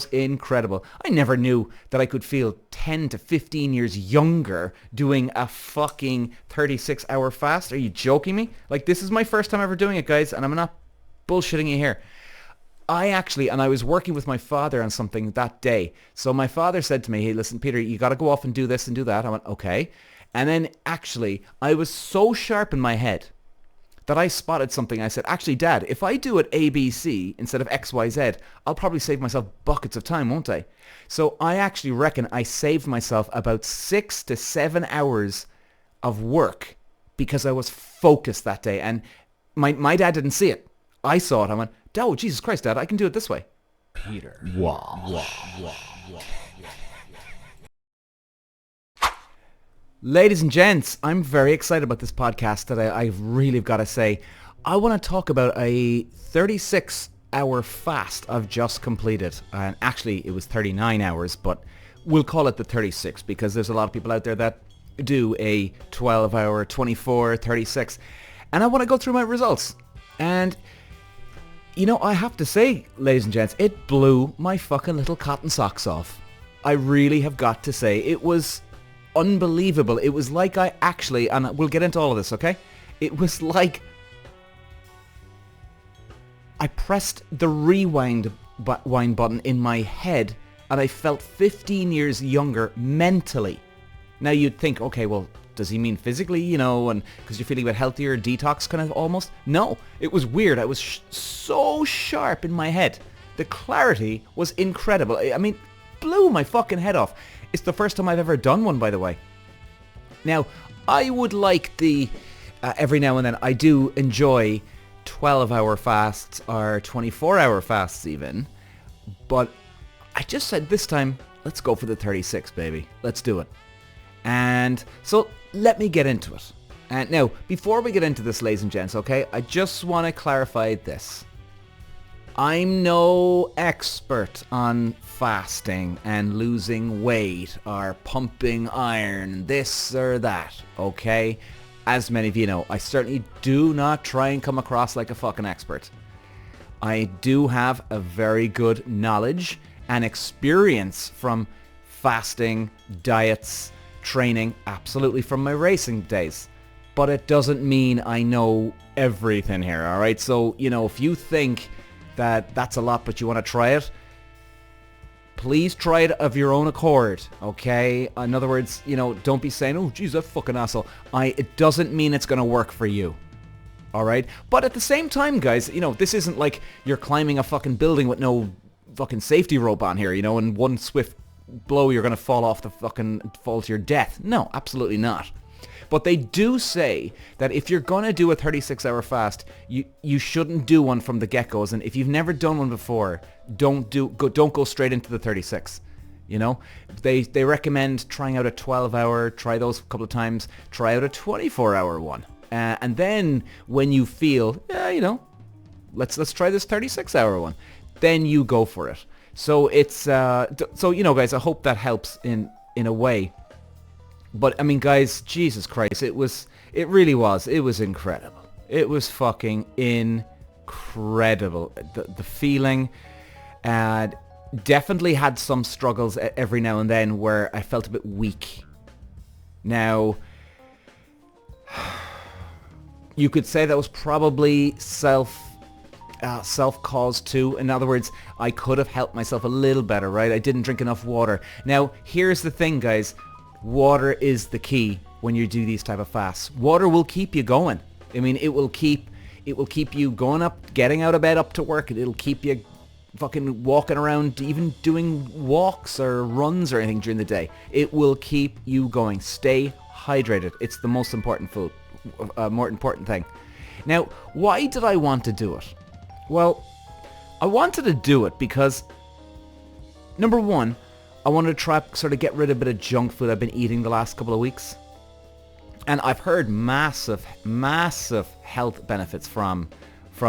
incredible. I never knew that I could feel 10 to 15 years younger doing a fucking 36-hour fast. Are you joking me? Like, this is my first time ever doing it, guys, and I'm not bullshitting you here. And I was working with my father on something that day. So my father said to me, hey, listen, Peter, you got to go off and do this and do that. I went, okay. And then actually, I was so sharp in my head that I spotted something. I said, actually, Dad, if I do it ABC instead of XYZ, I'll probably save myself buckets of time, won't I? So I actually reckon I saved myself about 6 to 7 hours of work because I was focused that day. And my dad didn't see it. I saw it. I went, oh, Jesus Christ, Dad, I can do it this way. Peter. Ladies and gents, I'm very excited about this podcast today. I've really got to say, I want to talk about a 36-hour fast I've just completed. And actually, it was 39 hours, but we'll call it the 36 because there's a lot of people out there that do a 12-hour, 24, 36. And I want to go through my results. And, you know, I have to say, ladies and gents, it blew my fucking little cotton socks off. I really have got to say, it was unbelievable. It was like I actually, and we'll get into all of this, okay? It was like I pressed the rewind button in my head and I felt 15 years younger mentally. Now you'd think, okay, well, does he mean physically, you know, and because you're feeling a bit healthier, detox kind of almost? No, it was weird. I was so sharp in my head. The clarity was incredible. I mean, blew my fucking head off. It's the first time I've ever done one, by the way. Now, I would like every now and then, I do enjoy 12-hour fasts or 24-hour fasts even. But I just said this time, let's go for the 36, baby. Let's do it. And so let me get into it. And now, before we get into this, ladies and gents, okay, I just want to clarify this. I'm no expert on fasting and losing weight or pumping iron, this or that, okay? As many of you know, I certainly do not try and come across like a fucking expert. I do have a very good knowledge and experience from fasting, diets, training, absolutely from my racing days. But it doesn't mean I know everything here, alright? So, you know, if you think that's a lot, but you want to try it, please try it of your own accord, okay? In other words, you know, don't be saying, oh, geez, that fucking asshole. It doesn't mean it's going to work for you, all right? But at the same time, guys, you know, this isn't like you're climbing a fucking building with no fucking safety rope on here, you know, and one swift blow, you're going to fall to your death. No, absolutely not. But they do say that if you're going to do a 36-hour fast, you shouldn't do one from the get-go. And if you've never done one before, don't go straight into the 36. You know, they recommend trying out a 12-hour, try those a couple of times, try out a 24-hour one. And then when you feel, yeah, you know, let's try this 36-hour one, then you go for it. So it's so, you know, guys, I hope that helps in a way. But I mean, guys, Jesus Christ, it was incredible. It was fucking incredible. The feeling, definitely had some struggles every now and then where I felt a bit weak. Now, you could say that was probably self-caused too. In other words, I could have helped myself a little better, right? I didn't drink enough water. Now, here's the thing, guys. Water is the key when you do these type of fasts. Water will keep you going. I mean, it will keep you going up, getting out of bed up to work. It'll keep you fucking walking around, even doing walks or runs or anything during the day. It will keep you going. Stay hydrated. It's the most important more important thing. Now, why did I want to do it? Well, I wanted to do it because, number one, I wanted to try sort of get rid of a bit of junk food I've been eating the last couple of weeks. And I've heard massive health benefits from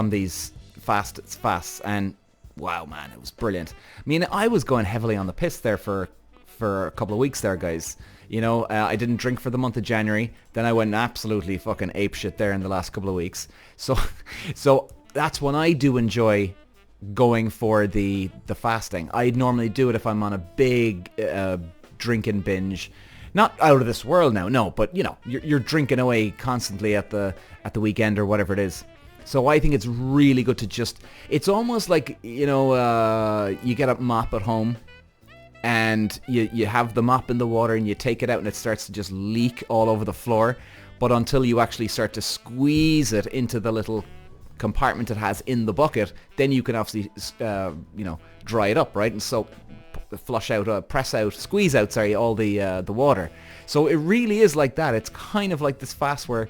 these fasts. And wow, man, it was brilliant. I mean, I was going heavily on the piss there for a couple of weeks there, guys. You know, I didn't drink for the month of January. Then I went absolutely fucking apeshit there in the last couple of weeks. So that's when I do enjoy going for the fasting. I normally do it if I'm on a big drinking binge. Not out of this world now, no, but you know, you're drinking away constantly at the weekend or whatever it is. So I think it's really good to just, it's almost like, you know, you get a mop at home and you have the mop in the water and you take it out and it starts to just leak all over the floor. But until you actually start to squeeze it into the little compartment it has in the bucket, then you can obviously, you know, dry it up, right? And so flush out, press out, squeeze out, sorry, all the water. So it really is like that. It's kind of like this fast where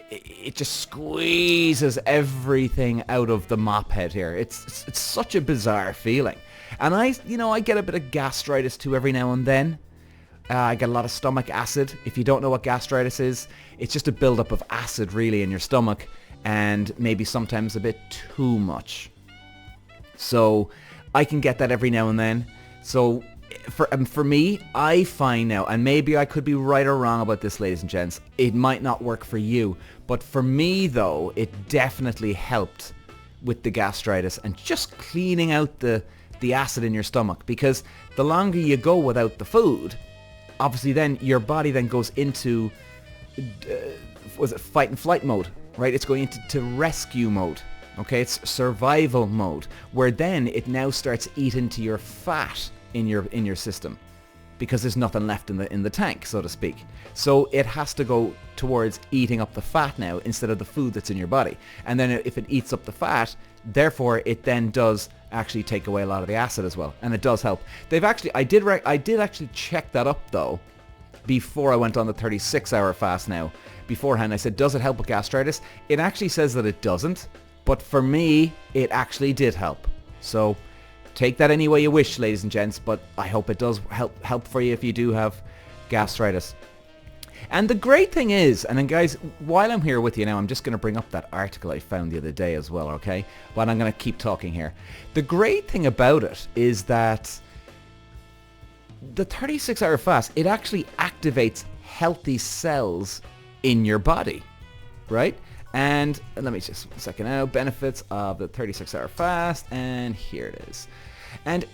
it just squeezes everything out of the mop head here. It's such a bizarre feeling. And I get a bit of gastritis too every now and then. I get a lot of stomach acid. If you don't know what gastritis is, it's just a buildup of acid really in your stomach, and maybe sometimes a bit too much. So I can get that every now and then. So for me, I find now, and maybe I could be right or wrong about this, ladies and gents, it might not work for you, but for me though, it definitely helped with the gastritis and just cleaning out the acid in your stomach, because the longer you go without the food, obviously then your body then goes into fight and flight mode, right? It's going into rescue mode. Okay, it's survival mode, where then it now starts eating to your fat in your system, because there's nothing left in the tank, so to speak. So it has to go towards eating up the fat now instead of the food that's in your body. And then if it eats up the fat, therefore it then does actually take away a lot of the acid as well, and it does help. I did actually check that up though before I went on the 36-hour fast. Now beforehand I said, does it help with gastritis? It actually says that it doesn't, but for me it actually did help. So take that any way you wish, ladies and gents, but I hope it does help for you if you do have gastritis. And the great thing is, and then guys, while I'm here with you now, I'm just going to bring up that article I found the other day as well, okay? But I'm going to keep talking here. The great thing about it is that the 36-hour fast, it actually activates healthy cells in your body, right? And let me just a second now, benefits of the 36-hour fast, and here it is. And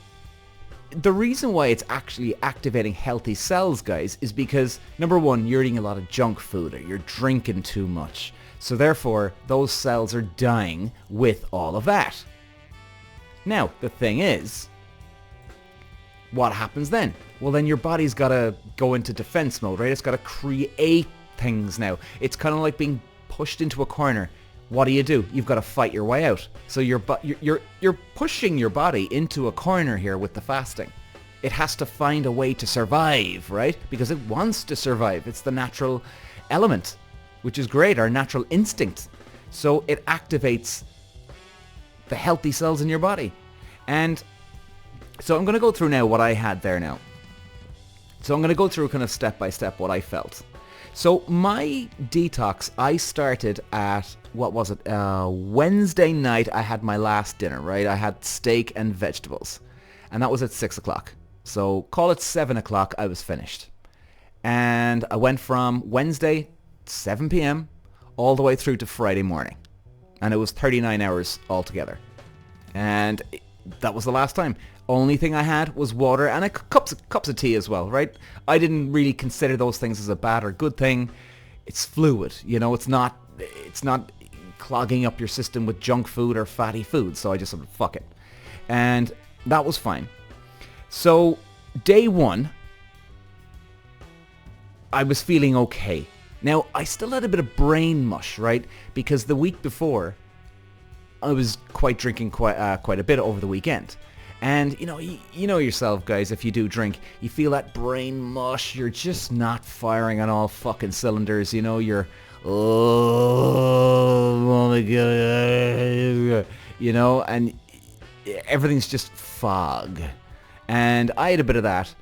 the reason why it's actually activating healthy cells, guys, is because, number one, you're eating a lot of junk food, or you're drinking too much. So therefore, those cells are dying with all of that. Now, the thing is, what happens then? Well, then your body's got to go into defense mode, right? It's got to create things now. It's kind of like being pushed into a corner. What do? You've got to fight your way out. So you're pushing your body into a corner here with the fasting. It has to find a way to survive, right? Because it wants to survive. It's the natural element, which is great, our natural instinct. So it activates the healthy cells in your body. And so I'm going to go through now what I had there now. So I'm going to go through kind of step by step what I felt. So my detox, I started at, what was it, Wednesday night I had my last dinner, right? I had steak and vegetables, and that was at 6 o'clock. So call it 7 o'clock, I was finished. And I went from Wednesday, 7 p.m., all the way through to Friday morning. And it was 39 hours altogether. And that was the last time. Only thing I had was water and cups of tea as well, right? I didn't really consider those things as a bad or good thing. It's fluid, you know. It's not clogging up your system with junk food or fatty food. So I just said, fuck it, and that was fine. So day one, I was feeling okay. Now I still had a bit of brain mush, right? Because the week before, I was drinking quite a bit over the weekend. And, you know yourself, guys, if you do drink, you feel that brain mush. You're just not firing on all fucking cylinders. You know, you're, oh my God, you know, and everything's just fog. And I had a bit of that.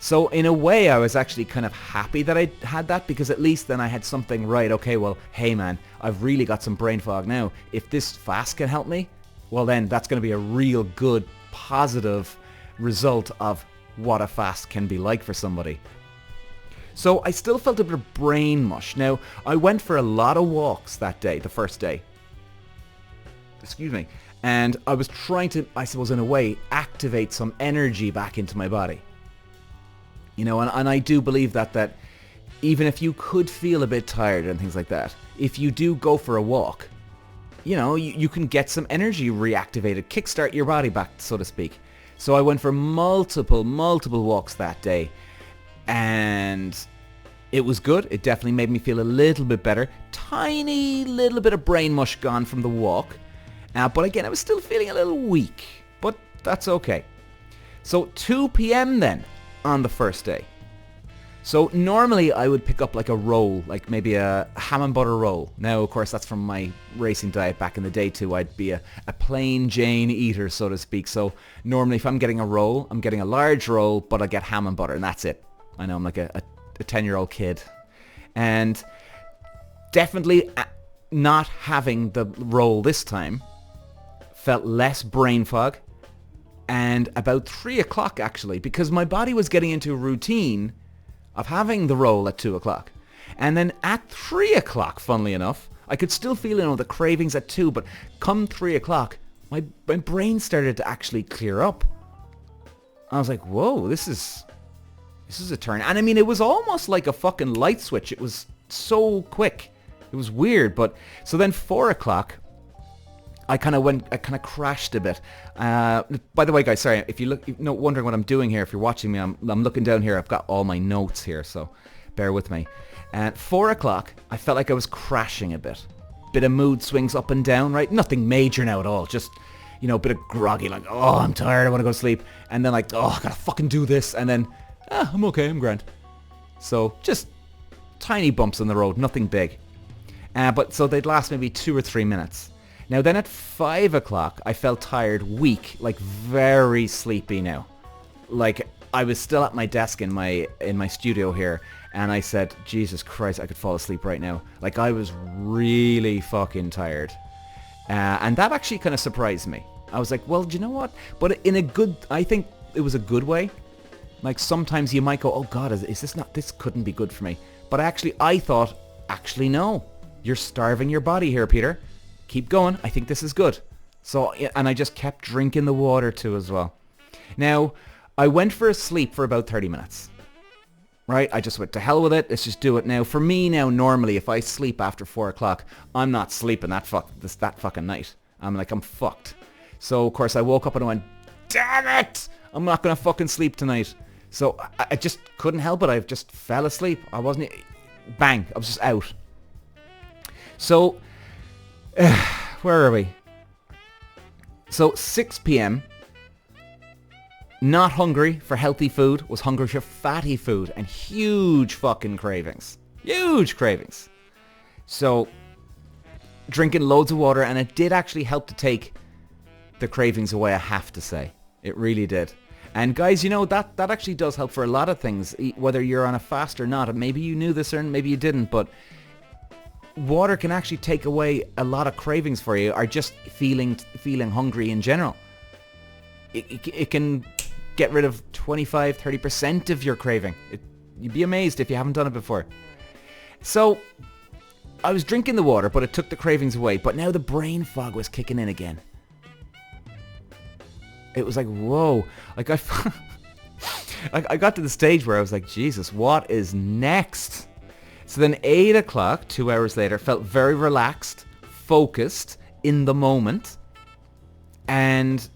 So in a way, I was actually kind of happy that I had that, because at least then I had something, right, okay, well, hey man, I've really got some brain fog now. If this fast can help me, well then that's going to be a real good positive result of what a fast can be like for somebody. So I still felt a bit of brain mush. Now, I went for a lot of walks that day, the first day. Excuse me. And I was trying to, I suppose in a way, activate some energy back into my body. You know, and I do believe that even if you could feel a bit tired and things like that, if you do go for a walk, you know, you can get some energy reactivated, kickstart your body back, so to speak. So I went for multiple walks that day, and it was good. It definitely made me feel a little bit better. Tiny little bit of brain mush gone from the walk. But again, I was still feeling a little weak, but that's okay. So 2 p.m. then on the first day. So normally I would pick up like a roll, like maybe a ham and butter roll. Now, of course, that's from my racing diet back in the day too. I'd be a plain Jane eater, so to speak. So normally if I'm getting a roll, I'm getting a large roll, but I get ham and butter and that's it. I know I'm like a 10-year-old kid. And definitely not having the roll this time felt less brain fog. And about 3 o'clock actually, because my body was getting into a routine of having the roll at 2 o'clock. And then at 3 o'clock, funnily enough, I could still feel, you know, the cravings at 2, but come 3 o'clock, my brain started to actually clear up. I was like, whoa, this is a turn. And I mean, it was almost like a fucking light switch. It was so quick. It was weird. But so then 4 o'clock, I kind of crashed a bit. By the way, guys, sorry, if you're wondering what I'm doing here, if you're watching me, I'm looking down here. I've got all my notes here, so bear with me. At 4 o'clock, I felt like I was crashing a bit. Bit of mood swings up and down, right? Nothing major now at all. Just, you know, a bit of groggy, like, oh, I'm tired, I want to go to sleep. And then like, oh, I gotta fucking do this. And then, I'm okay, I'm grand. So just tiny bumps on the road, nothing big. But so they'd last maybe 2 or 3 minutes. Now then at 5 o'clock, I felt tired, weak, like very sleepy now. Like I was still at my desk in my studio here, and I said, Jesus Christ, I could fall asleep right now. Like I was really fucking tired. And that actually kind of surprised me. I was like, well, do you know what? But in a good, I think it was a good way. Like sometimes you might go, oh God, is this not, this couldn't be good for me. But I thought, actually no, you're starving your body here, Peter. Keep going. I think this is good. So, and I just kept drinking the water too as well. Now, I went for a sleep for about 30 minutes. Right? I just went to hell with it. Let's just do it now. For me now, normally, if I sleep after 4 o'clock, I'm not sleeping that fucking night. I'm fucked. So, of course, I woke up and I went, damn it! I'm not going to fucking sleep tonight. So, I just couldn't help it. I just fell asleep. I wasn't... Bang. I was just out. So... where are we? So 6 p.m. Not hungry for healthy food, was hungry for fatty food and huge fucking cravings. Huge cravings. So drinking loads of water, and it did actually help to take the cravings away, I have to say. It really did. And guys, you know, that actually does help for a lot of things, whether you're on a fast or not. Maybe you knew this or maybe you didn't, but water can actually take away a lot of cravings for you, or just feeling hungry in general. It can get rid of 25-30% of your craving. You'd be amazed if you haven't done it before. So I was drinking the water, but it took the cravings away. But now the brain fog was kicking in again. It was like, whoa. Like I got to the stage where I was like, Jesus, what is next? So then 8 o'clock, 2 hours later, felt very relaxed, focused, in the moment. And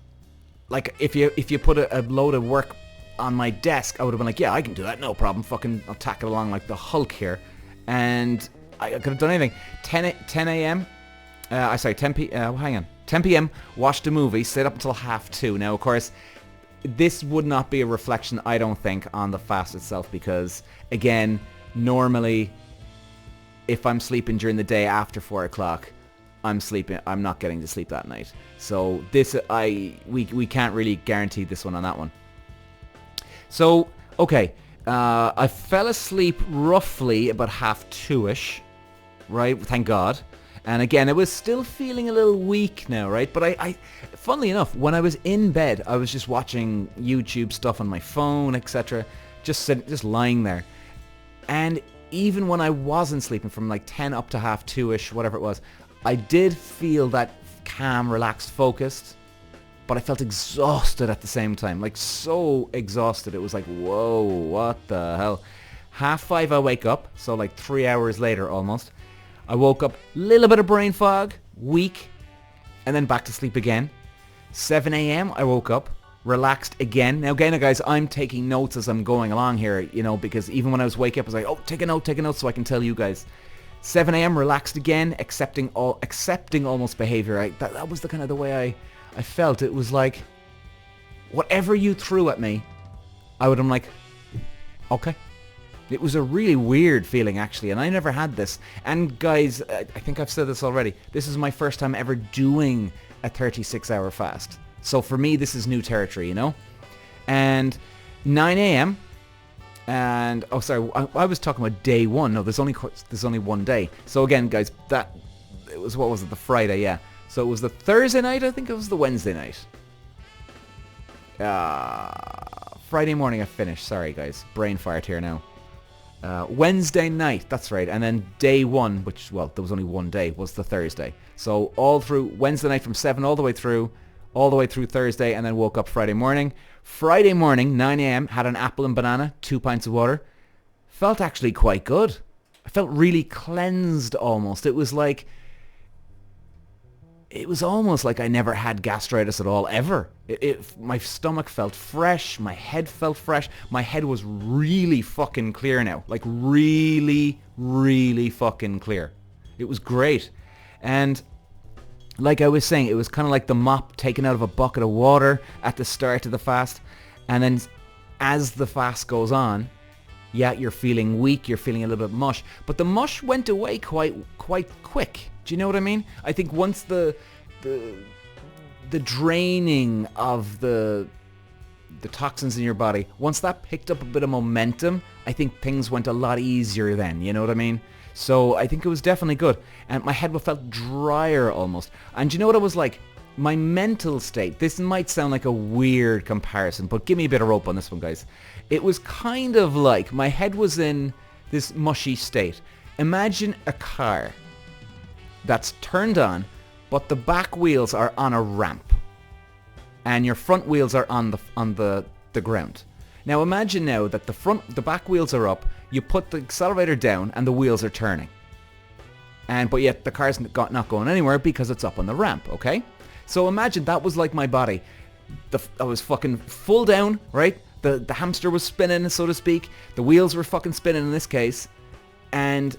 like if you put a load of work on my desk, I would have been like, yeah, I can do that, no problem. Fucking I'll tackle along like the Hulk here. And I could have done anything. 10 a.m. 10 p.m. watched a movie, stayed up until 2:30. Now, of course, this would not be a reflection, I don't think, on the fast itself, because again, normally if I'm sleeping during the day after 4 o'clock, I'm not getting to sleep that night. So this, we can't really guarantee this one on that one. So, okay, I fell asleep roughly about 2:30ish, right? Thank God. And again, I was still feeling a little weak now, right? But I funnily enough, when I was in bed, I was just watching YouTube stuff on my phone, etc. Just lying there. And even when I wasn't sleeping from like 10 up to 2:30ish, whatever it was, I did feel that calm, relaxed, focused. But I felt exhausted at the same time. Like, so exhausted. It was like, whoa, what the hell? 5:30 I wake up. So like 3 hours later almost. I woke up, little bit of brain fog, weak, and then back to sleep again. 7 a.m. I woke up, relaxed again. Now again, guys, I'm taking notes as I'm going along here, you know, because even when I was waking up, I was like, oh, take a note so I can tell you guys. 7 a.m. relaxed again, accepting almost behavior. That was the kind of the way I felt. It was like, whatever you threw at me, I'm like, okay. It was a really weird feeling, actually, and I never had this. And guys, I think I've said this already. This is my first time ever doing a 36-hour fast. So for me, this is new territory, you know? And 9 a.m. and, oh, sorry, I was talking about day one. No, there's only one day. So again, guys, it was, what was it, the Friday, yeah. So it was the Thursday night, I think it was the Wednesday night. Friday morning I finished. Sorry, guys. Brain fart here now. Wednesday night, that's right. And then day one, which, well, there was only one day, was the Thursday. So all through Wednesday night from 7 all the way through Thursday, and then woke up Friday morning. Friday morning, 9 a.m., had an apple and banana, 2 pints of water. Felt actually quite good. I felt really cleansed almost. It was almost like I never had gastritis at all, ever. My stomach felt fresh. My head felt fresh. My head was really fucking clear now. Like, really, really fucking clear. It was great. And like I was saying, it was kind of like the mop taken out of a bucket of water at the start of the fast. And then as the fast goes on, yeah, you're feeling weak, you're feeling a little bit mush. But the mush went away quite quick. Do you know what I mean? I think once the draining of the toxins in your body, once that picked up a bit of momentum, I think things went a lot easier then, you know what I mean? So I think it was definitely good. And my head felt drier almost. And you know what it was like? My mental state, this might sound like a weird comparison, but give me a bit of rope on this one, guys. It was kind of like my head was in this mushy state. Imagine a car that's turned on, but the back wheels are on a ramp and your front wheels are on the ground. Now imagine now that the back wheels are up, you put the accelerator down and the wheels are turning. But yet the car's not going anywhere because it's up on the ramp, okay? So imagine that was like my body. I was fucking full down, right? The hamster was spinning, so to speak. The wheels were fucking spinning in this case. And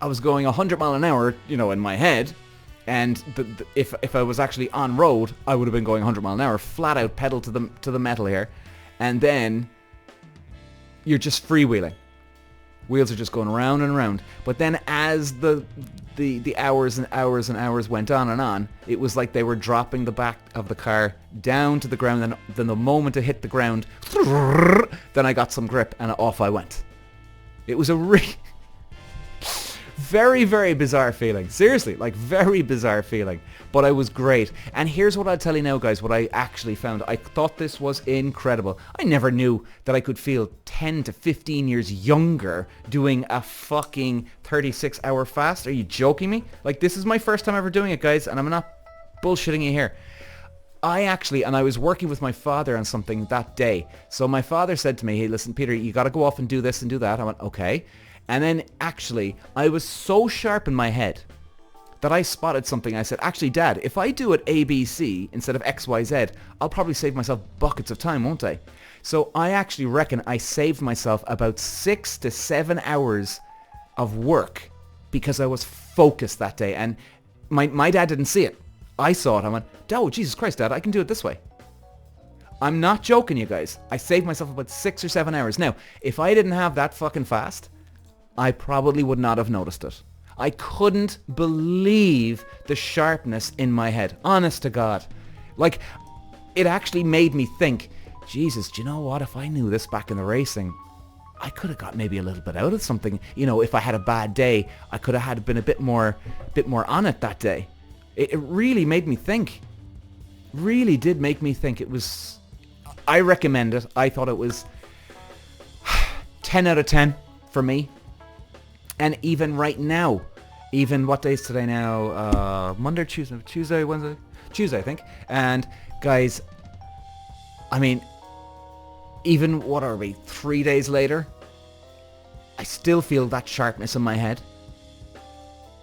I was going 100 mile an hour, you know, in my head. And if I was actually on road, I would have been going 100 mile an hour, flat out pedal to the metal here. And then you're just freewheeling. Wheels are just going around and around. But then as the hours and hours and hours went on, it was like they were dropping the back of the car down to the ground. And then the moment it hit the ground, then I got some grip and off I went. It was a very, very bizarre feeling. Seriously, like very bizarre feeling. But I was great. And here's what I'll tell you now, guys, what I actually found. I thought this was incredible. I never knew that I could feel 10 to 15 years younger doing a fucking 36-hour fast. Are you joking me? Like, this is my first time ever doing it, guys, and I'm not bullshitting you here. I was working with my father on something that day. So my father said to me, hey, listen, Peter, you got to go off and do this and do that. I went, okay. And then actually, I was so sharp in my head that I spotted something. I said, actually, Dad, if I do it ABC instead of XYZ, I'll probably save myself buckets of time, won't I? So I actually reckon I saved myself about 6 to 7 hours of work because I was focused that day. And my dad didn't see it. I saw it. I went, oh, Jesus Christ, Dad, I can do it this way. I'm not joking, you guys. I saved myself about 6 or 7 hours. Now, if I didn't have that fucking fast, I probably would not have noticed it. I couldn't believe the sharpness in my head. Honest to God. Like, it actually made me think, Jesus, do you know what? If I knew this back in the racing, I could have got maybe a little bit out of something. You know, if I had a bad day, I could have been a bit more on it that day. It really made me think. Really did make me think. I recommend it. I thought it was 10 out of 10 for me. And even right now, what day is today now? Monday, Tuesday, Wednesday? Tuesday, I think. And guys, I mean, even, what are we, 3 days later, I still feel that sharpness in my head.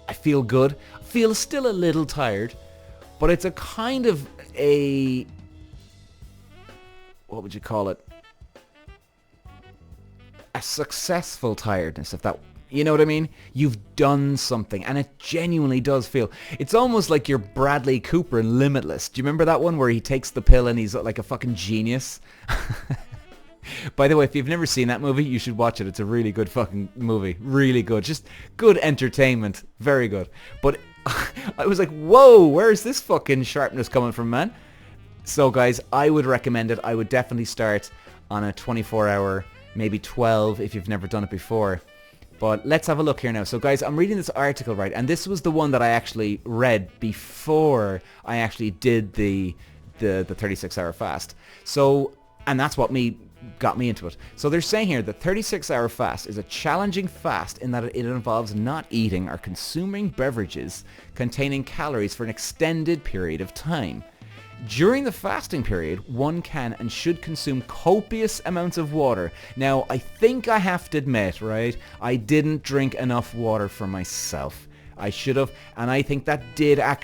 I feel good. I feel still a little tired, but it's a kind of a, what would you call it? A successful tiredness, if that, you know what I mean? You've done something, and it genuinely does feel, it's almost like you're Bradley Cooper in Limitless. Do you remember that one where he takes the pill and he's like a fucking genius? By the way, if you've never seen that movie, you should watch it. It's a really good fucking movie. Really good. Just good entertainment. Very good. But I was like, whoa, where's this fucking sharpness coming from, man? So guys, I would recommend it. I would definitely start on a 24-hour, maybe 12 if you've never done it before. But let's have a look here now. So guys, I'm reading this article, right? And this was the one that I actually read before I actually did the 36-hour fast. So, and that's what got me into it. So they're saying here the 36-hour fast is a challenging fast in that it involves not eating or consuming beverages containing calories for an extended period of time. During the fasting period, one can and should consume copious amounts of water. Now, I think I have to admit, right, I didn't drink enough water for myself. I should have, and I think that did add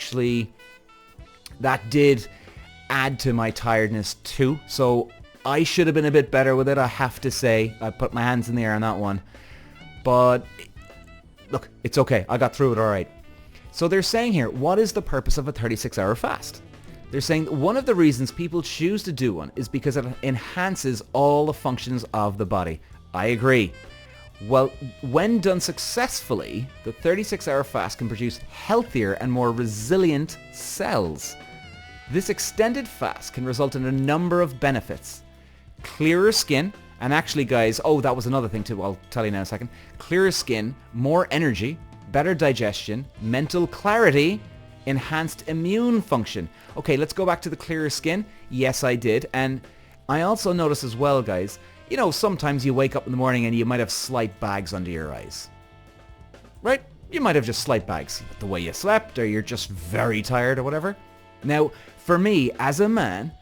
to my tiredness too. So I should have been a bit better with it, I have to say. I put my hands in the air on that one. But look, it's okay. I got through it all right. So they're saying here, what is the purpose of a 36-hour fast? They're saying that one of the reasons people choose to do one is because it enhances all the functions of the body. I agree. Well, when done successfully, the 36-hour fast can produce healthier and more resilient cells. This extended fast can result in a number of benefits. Clearer skin, and actually guys, oh, that was another thing too, I'll tell you now in a second. Clearer skin, more energy, better digestion, mental clarity, enhanced immune function. Okay, let's go back to the clearer skin. Yes, I did. And I also noticed as well, guys, you know, sometimes you wake up in the morning and you might have slight bags under your eyes. Right? You might have just slight bags. The way you slept, or you're just very tired or whatever. Now, for me, as a man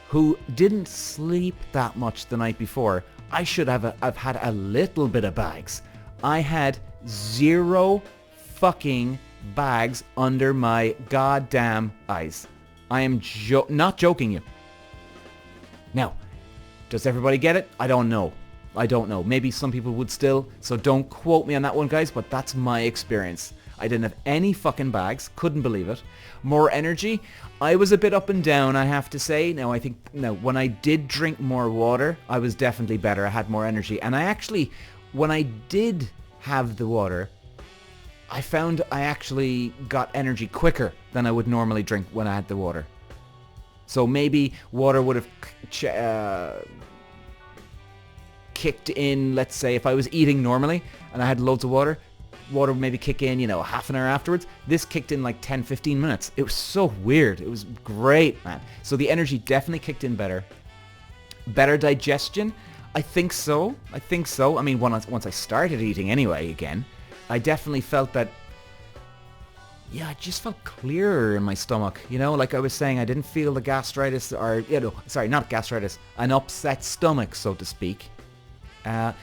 who didn't sleep that much the night before, I should have had a little bit of bags. I had 0 fucking bags under my goddamn eyes. I am not joking you. Now, does everybody get it? I don't know. Maybe some people would still, so don't quote me on that one, guys, but that's my experience. I didn't have any fucking bags. Couldn't believe it. More energy. I was a bit up and down, I have to say. Now, when I did drink more water, I was definitely better. I had more energy. And I actually, when I did have the water, I found I actually got energy quicker than I would normally drink when I had the water. So maybe water would have kicked in, let's say, if I was eating normally and I had loads of water would maybe kick in, you know, half an hour afterwards. This kicked in like 10, 15 minutes. It was so weird. It was great, man. So the energy definitely kicked in better. Better digestion? I think so. I mean, once I started eating anyway again, I definitely felt that, yeah, I just felt clearer in my stomach. You know, like I was saying, I didn't feel the gastritis, or, you know, sorry, not gastritis, an upset stomach, so to speak.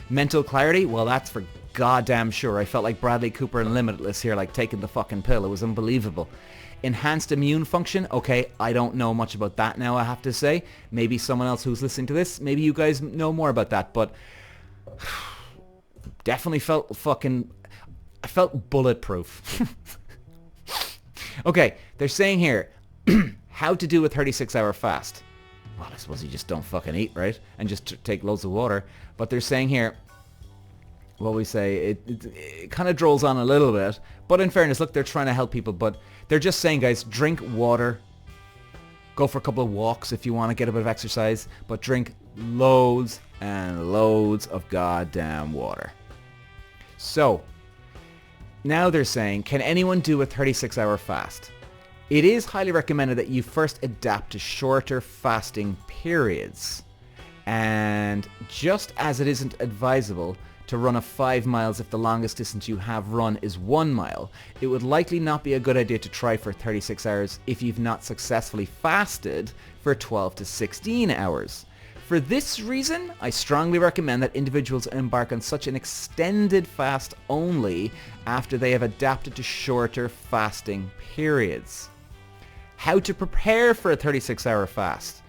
Mental clarity, well, that's for goddamn sure. I felt like Bradley Cooper in Limitless here, like taking the fucking pill. It was unbelievable. Enhanced immune function, okay, I don't know much about that now, I have to say. Maybe someone else who's listening to this, maybe you guys know more about that, but definitely felt I felt bulletproof. Okay, they're saying here, how to do a 36-hour fast. Well, I suppose you just don't fucking eat, right? And just take loads of water. But they're saying here, what we say, it kind of drolls on a little bit. But in fairness, look, they're trying to help people. But they're just saying, guys, drink water. Go for a couple of walks if you want to get a bit of exercise. But drink loads and loads of goddamn water. So, now they're saying, can anyone do a 36-hour fast? It is highly recommended that you first adapt to shorter fasting periods. And just as it isn't advisable to run a 5 miles if the longest distance you have run is 1 mile, it would likely not be a good idea to try for 36 hours if you've not successfully fasted for 12 to 16 hours. For this reason, I strongly recommend that individuals embark on such an extended fast only after they have adapted to shorter fasting periods. How to prepare for a 36-hour fast?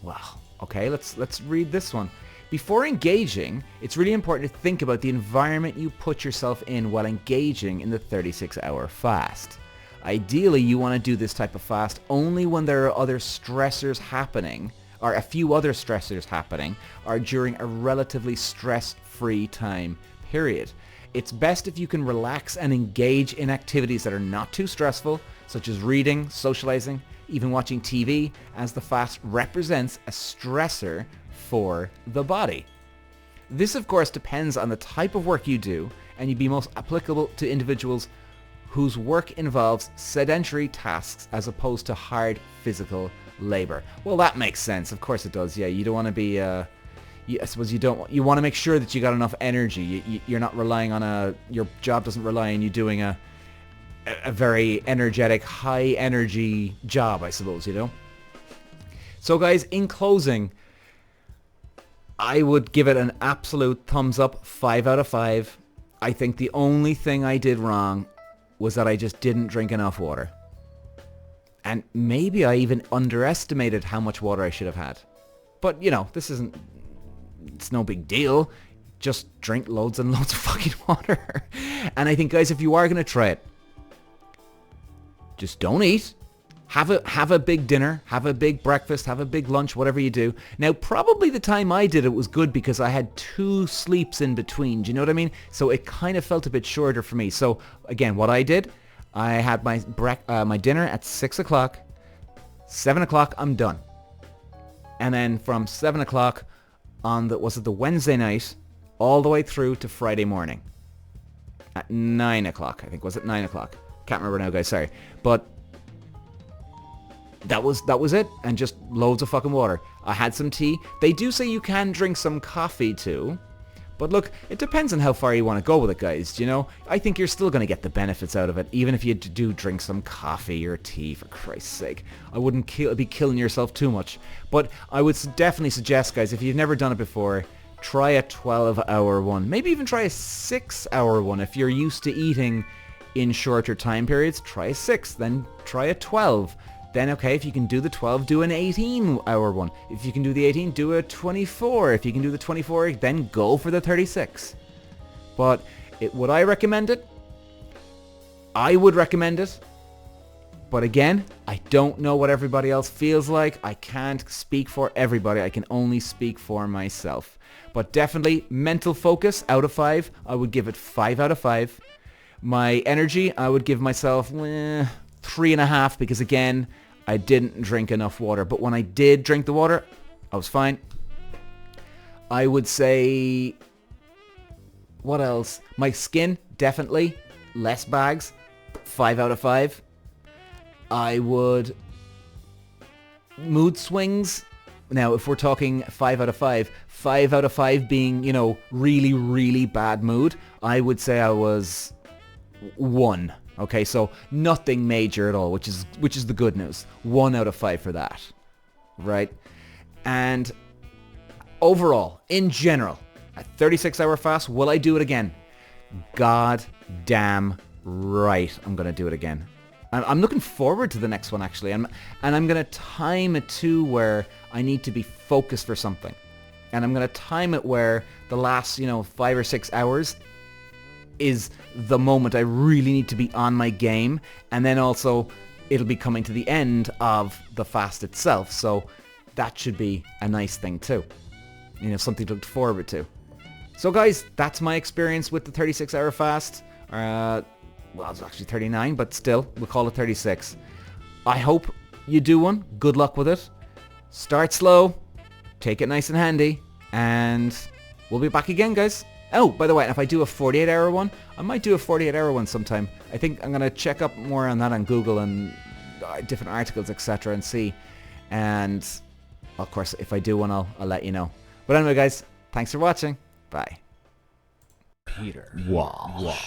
Well, okay, let's read this one. Before engaging, it's really important to think about the environment you put yourself in while engaging in the 36-hour fast. Ideally, you want to do this type of fast only when there are other stressors happening, or a few other stressors happening, or during a relatively stress-free time period. It's best if you can relax and engage in activities that are not too stressful, such as reading, socializing, even watching TV, as the fast represents a stressor for the body. This, of course, depends on the type of work you do, and you'd be most applicable to individuals whose work involves sedentary tasks as opposed to hard physical labor. Well, that makes sense. Of course it does. Yeah, you don't want to be I suppose you want to make sure that you got enough energy. You're not relying on your job doesn't rely on you doing a very energetic, high energy job, I suppose, you know. So guys, in closing, I would give it an absolute thumbs up, 5 out of 5. I think the only thing I did wrong was that I just didn't drink enough water. And maybe I even underestimated how much water I should have had. But, you know, it's no big deal. Just drink loads and loads of fucking water. And I think, guys, if you are going to try it, just don't eat. Have a big dinner, have a big breakfast, have a big lunch, whatever you do. Now, probably the time I did it was good because I had 2 sleeps in between. Do you know what I mean? So it kind of felt a bit shorter for me. So again, what I did, I had my dinner at 6 o'clock. 7 o'clock, I'm done. And then from 7 o'clock on the Wednesday night, all the way through to Friday morning. At 9 o'clock, I think. Was it 9 o'clock? Can't remember now, guys, sorry. But that was it, and just loads of fucking water. I had some tea. They do say you can drink some coffee too, but look, it depends on how far you want to go with it, guys. You know, I think you're still going to get the benefits out of it, even if you do drink some coffee or tea, for Christ's sake. I wouldn't be killing yourself too much, but I would definitely suggest, guys, if you've never done it before, try a 12-hour one. Maybe even try a 6-hour one. If you're used to eating in shorter time periods, try a 6, then try a 12. Then, okay, if you can do the 12, do an 18-hour one. If you can do the 18, do a 24. If you can do the 24, then go for the 36. But would I recommend it? I would recommend it. But again, I don't know what everybody else feels like. I can't speak for everybody. I can only speak for myself. But definitely, mental focus, out of 5, I would give it 5 out of 5. My energy, I would give myself 3.5, because again, I didn't drink enough water. But when I did drink the water, I was fine. I would say, what else? My skin, definitely less bags, 5 out of 5. I would, mood swings. Now, if we're talking 5 out of 5, 5 out of 5 being, you know, really, really bad mood, I would say I was 1. Okay, so nothing major at all, which is the good news. 1 out of 5 for that, right? And overall, in general, a 36-hour fast, will I do it again? God damn right, I'm going to do it again. I'm looking forward to the next one, actually. And I'm going to time it to where I need to be focused for something. And I'm going to time it where the last, 5 or 6 hours is the moment I really need to be on my game. And then also, it'll be coming to the end of the fast itself. So that should be a nice thing too. Something to look forward to. So guys, that's my experience with the 36-hour fast. Well, it's actually 39, but still, we'll call it 36. I hope you do one. Good luck with it. Start slow. Take it nice and handy. And we'll be back again, guys. Oh, by the way, if I do a 48-hour one, I might do a 48-hour one sometime. I think I'm going to check up more on that on Google and different articles, etc. and see. And, of course, if I do one, I'll let you know. But anyway, guys, thanks for watching. Bye. Peter. Walsh.